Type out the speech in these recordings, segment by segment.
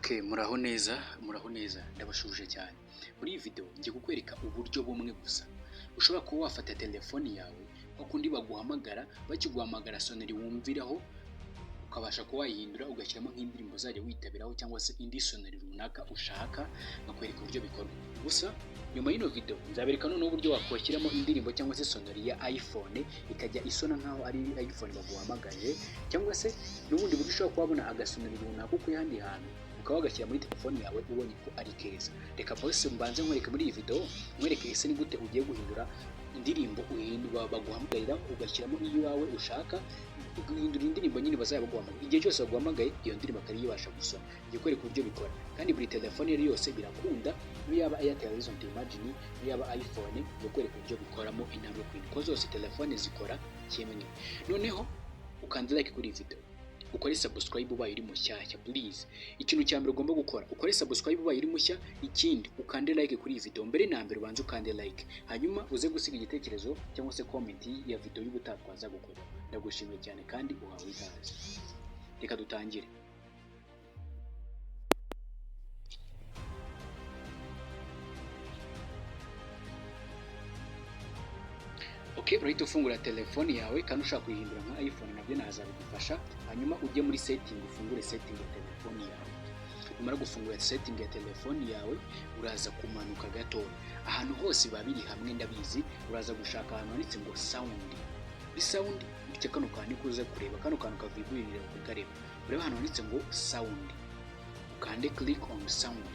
Okay, muraho neza ndabashuje cyane. Muri iyi video ngiye kukwereka uburyo bumwe gusa ushobora kuba wafata telefoni yawe nko kundi baguhamagara bakiguhamagara soneri wumviraho ukabasha kuba wayihindura ugashyiramo nk'indirimbo uzajya witabiraho cyangwa se indi soneri runaka ushaka nkakwereka uburyo bikorwa. Gusa nyuma y'ino video nzabereka noneho uburyo wakoshyiramo indirimbo cyangwa se soneri ya iPhone ikajya isona nkaho ari iPhone baguhamagaje, cyangwa se n'ubundi buryo ushobora kubona agasoneri runaka uko yandi hantu ukaba wagashyira muri telefoni yawe ubonye ko ari keza. Reka bose mbanze nkwereke muri iyi video nkwereke ese ni gute ugiye guhindura indirimbo baguhamagarira ugashyiramo iyawe ushaka, guhindura indirimbo nyine bazaba baguhamagara igihe cyose baguhamagaye iyo ndirimbo akari ibasha gusona. Ngiye kwereka uburyo bikora kandi buri telefoni yose birakunda, niyo yaba Airtel Horizon Imagine, niyo yaba iPhone. Ngiye kwereka uburyo bikoramo intambwe ku yindi, ko zose telefoni zikora kimwe. Noneho ukanda like kuri iyi video, ukore subscribe ubaye uri mushyashya please. Ikintu cya mbere ugomba gukora ukore subscribe ubaye uri mushya, ikindi ukande like kuri iyi video. Mbere na mbere ubanze ukande like, hanyuma uze gusiga igitekerezo cyangwa se comment ya video y'ubutatwaza gukora. Ndagushimiye cyane kandi uhawe ikaze. Reka dutangire. Okay, urahita ufungura telefoni yawe kandi ushaka kuyihindura nka iPhone nabyo nazabigufasha. Hanyuma ujye muri setting ufungure setting ya telefoni yawe. Umara gufungura setting ya telefoni yawe uraza kumanuka gato, ahantu hose babiri hamwe ndabizi, uraza gushaka ahantu handitse ngo sound. Muri sound ufite kano kantu kuza kureba, kano kantu kaviburira kukareba, ureba ahantu handitse ngo sound, ukande click on sound.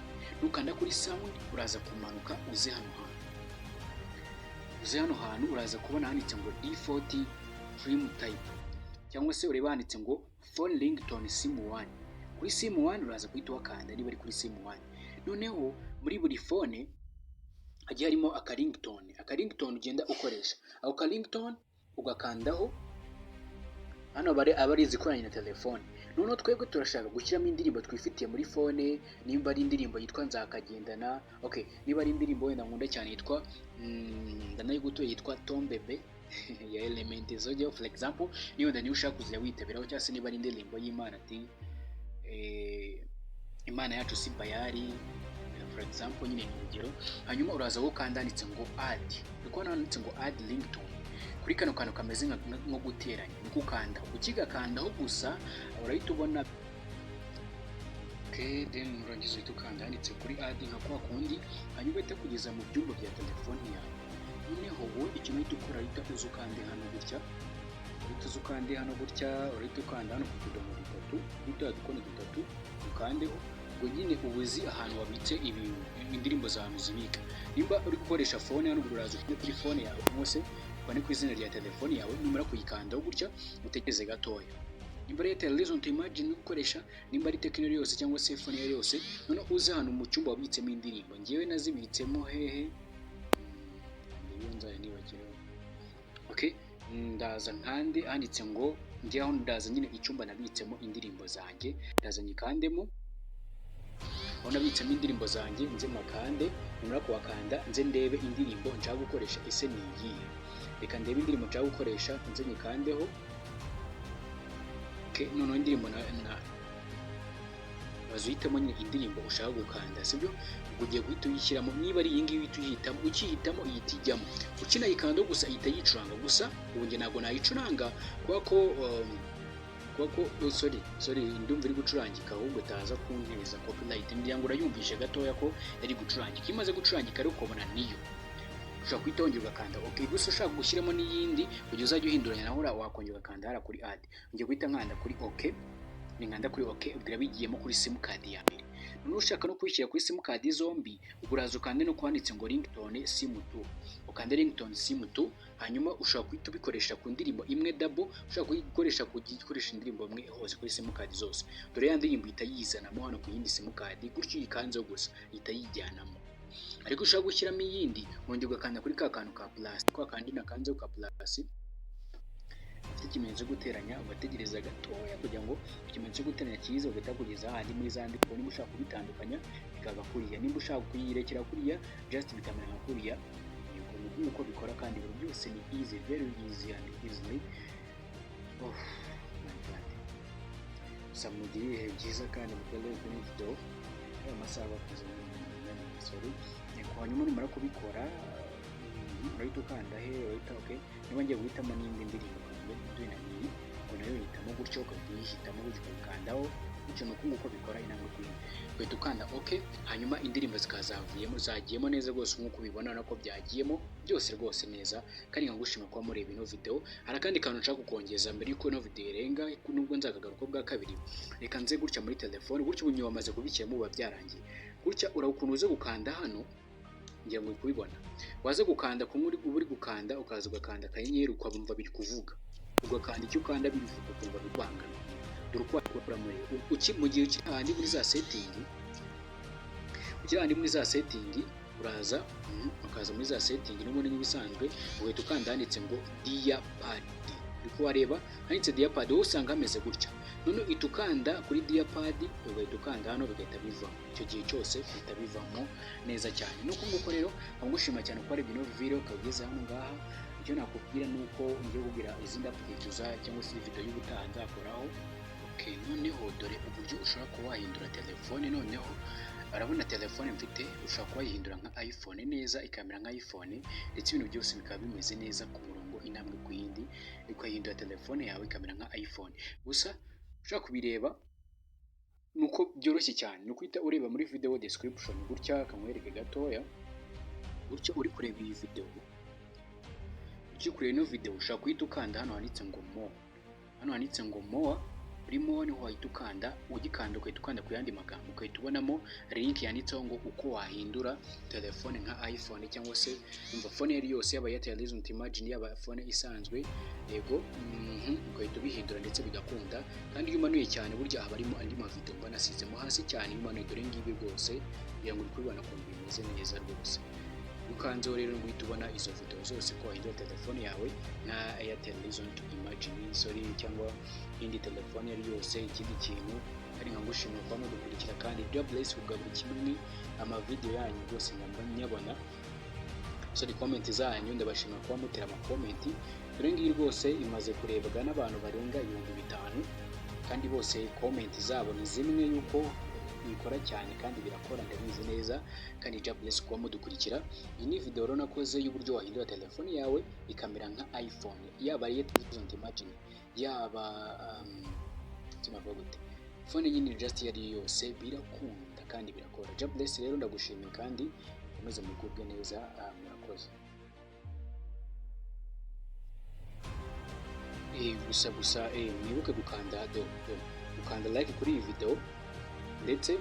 Nukanda kuri sound uraza kumanuka uze hano hantu uraza kubona handitse ngo default trim type, cyangwa se ureba handitse ngo phone ringtone sim 1. Kuri sim 1 uraza kuhita wakanda niba ari kuri sim 1. Noneho muri buri phone hagiye harimo aka ringtone ugenda ukoresha, ako ka ringtone ugakandaho. Hano abari izikoranye na telefone. Noneho twebwe turashaka gushyiramo indirimbo twifitiye muri phone, nimba ari indirimbo yitwa Nzakagendana. Okay, niba ari indirimbo wenda nkunda cyane yitwa ndanayigutuye yitwa Tombebe ya Element Zojya for example, niyo ndani ushaka kuzira witabiraho, cyangwa se niba ari indirimbo y'Imana ati Imana yacu si bayari for example, nyine ni urugero. Hanyuma uraza gukanda handitse ngo add, uko handitse ngo add ringtone. Kuri kano kantu kameze nko guteranya ni gukanda, ukigakandaho gusa urahita ubona. Okay, then urangiza uhita ukanda handitse kuri add nka kwa kundi, hanyuma uhita kugeza mu byumba bya telefoni yawe. Noneho wowe ikintu uhita ukora uhita uza ukande hano gutya, urahita ukanda hano ku tudomo dutatu, uhita dukone dutatu ukandeho, ubwo nyine ubuzi ahantu wabitse indirimbo zawe zibika. Nimba uri gukoresha phone hano uraza ufite kuri phone yawe mose bane ku izina rya telefoni yawe, numara kuyikandaho gutya utegereze gatoya. Nimba ari Airtel Horizon Imagine ukoresha, nimba ari Tecno yose cyangwa se phone yose, none uze hano mu cyumba wabitsemo indirimbo. Ngiyewe nazibitsemo hehe, nzaye nibagireho. Okay, ndaza nkande handitse ngo ngiye aho ndaza nyine icyumba nabitsemo indirimbo zanjye, ndaza nyikandemo aho nabitsemo indirimbo zanjye, nze makande. Numara kuwakanda nze ndebe indirimbo nshaka gukoresha ese ni iyihe. Reka ndebe indirimbo nshaka gukoresha nze nyikandeho. Okay, noneho indirimbo bazuhitamo nyine indirimbo ushaka gukanda, sibyo? Ubwo ugiye guhita uyishyiramo, niba ari iyi ngiyi uhita uyihitamo, ukihitamo ihita ijyamo. Ukinayikandaho gusa ihita yicuranga, gusa ubu njye ntabwo nayicuranga kuko sorry ndumva iri gucurangika, ahubwo utaza kunteza copyright. Ngira ngo urayumvishe gatoya ko yari gucurangika. Imaze gucurangika rero ukabona niyo ushaka kuhita wongera ugakanda okay. Gusa ushaka gushyiramo n'iyindi kugira uzajya uhinduranya naho wakongera ugakanda hara kuri add. Ngiye guhita nkanda kuri okay, ninkanda kuri okay ubwira bigiyemo kuri sim card ya mbere. Noneho ushaka no kwishyira kuri sim card zombi, uraza ukande no kwanditse ngo ringtone sim 2, ukande ringtone sim 2. Hanyuma ushaka kuhita ubikoresha ku ndirimbo imwe double, ushaka kuyikoresha indirimbo imwe hose kuri sim card zose. Dore ya ndirimbo ihita yizanamo hano ku yindi sim card, gutyo yikanzeho gusa ihita yijyanamo. Ariko ushaka gushyiramo iyindi wongera ugakanda kuri ka kantu ka plus, kwa kandi nakanzeho ka plus afite ikimenyetso guteranya, ugategereza gatoya kugira ngo ikimenyetso guteranya kiza, ugahita kugeza ahandi muri za ndirimbo. Niba ushaka kubitandukanya bikaga kuriya, nimba ushaka kuyirekera kuriya just bikamera nka kuriya. Uko bikora kandi buri byose ni easy, very easy and easily. Oh my god. gusa mugire ibihe byiza kandi mukore kuri video aya masaha bakoze sorry hanyuma numara kubikora urahita ukanda he urahita okay niba ngiye guhitamo n'indi ndirimbo ndinaniye ngo nayo hitamo gutyo ukabihitamo gutyo ukandaho bityo nuko nguko bikora intambwe kuri uhita ukanda okay hanyuma indirimbo zikazavuyemo zagiyemo neza rwose nk'uko ubibona nako byagiyemo byose rwose neza kandi nkagushima kuba mureba ino video. Hari kandi kantu nshaka kukongeza mbere yuko ino video irenga nubwo nzakagaruka bwa kabiri reka nze gutya muri telefone gutyo ubunye wamaze kubikiyemo biba byarangiye gutya urakuntu uze gukanda hano ngiye ngo kubibona waze gukanda kumuri uri gukanda ukaza ugakanda akanyenyeri ukabumva biri kuvuga ugakanda icyo ukanda bivuga kumva bibangana urukora muri mu gihe cyandi muri za setting muri za setting uraza ukaza muri za setting n'ubundi nk'ibisanzwe uhita ukanda handitse ngo Dear Pad uko wareba handitse Dear Pad wowe usanga hameze gutya none itukanda kuri Dear Pad ugahita ukanda hano bigahita bivamo icyo gihe cyose bihita bivamo neza cyane nuko nguko rero amugushima cyane ko ari bino video kageze hano ngaha icyo nakubwira nuko ngiye kugira izindi updates cyangwa se video y'ubutaha nzakoraho. Okay, noneho dore uburyo ushobora kuba wahindura telefone noneho arabona telefone mfite ushobora kuba wahindura nka iPhone neza ikamera nka iPhone ndetse ibintu byose bikaba bimeze neza ku murongo intambwe ku yindi ukahindura telefone yawe ikamera nka iPhone gusa ushaka kubireba nuko byoroshye cyane nuko uhita ureba muri video description gutya kamwereke gatoya gutyo uri kureba iyi video icyo kureba ino video ushaka kuhita ukanda hano handitse ngo more hano handitse ngo more urimo niho wahita ukanda ugikanda ukahita ukanda ku yandi magambo ukahita ubonamo link yanditseho ngo uko wahindura telefone nka iPhone cyangwa se umva phone yari yose yaba Airtel Isn't Imagine yaba phone isanzwe yego ukahita ubihindura ndetse bigakunda kandi iyo umanuye cyane burya aba arimo andi mavideo mba nasizemo hasi cyane iyo umanuye dore ngibi rwose kugira ngo uri kubibona ko bimeze neza rwose ukanze rero ngo uhita ubona izo video zose ko wahindura telefone yawe nka Airtel Isn't Imagine sorry cyangwa indi telefone yari yose ikindi kintu ari nkagushimira kwa mudukurikira kandi God bless ubwa buri kimwe ama video yanyu byose nyabona so di comment zanyu ndabashimira kuba mutera ama comment dore ngiyi rwose imaze kurebwa n'abantu barenga 5,000 kandi bose comment zabo ni zimwe yuko bikora cyane kandi birakora ndabizi neza kandi God bless kuba mudukurikira. Iyi ni video rero nakoze y'uburyo wahindura telefone yawe ikamera nka iPhone yaba Airtel Isn't Imagine yaba gute phone nyine just yari yose birakunda kandi birakora. God bless rero ndagushimiye kandi ukomeze mugubwe neza murakoze. Gusa mwibuke gukanda ukanda like kuri iyi video ndetse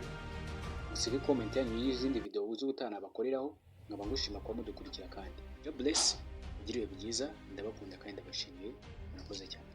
usige comment yanyu y'izindi video uzi gutana bakoreraho nkaba ngushima kuba mudukurikira kandi God bless ugiriwe byiza ndabakunda kandi ndabashimiye murakoze cyane.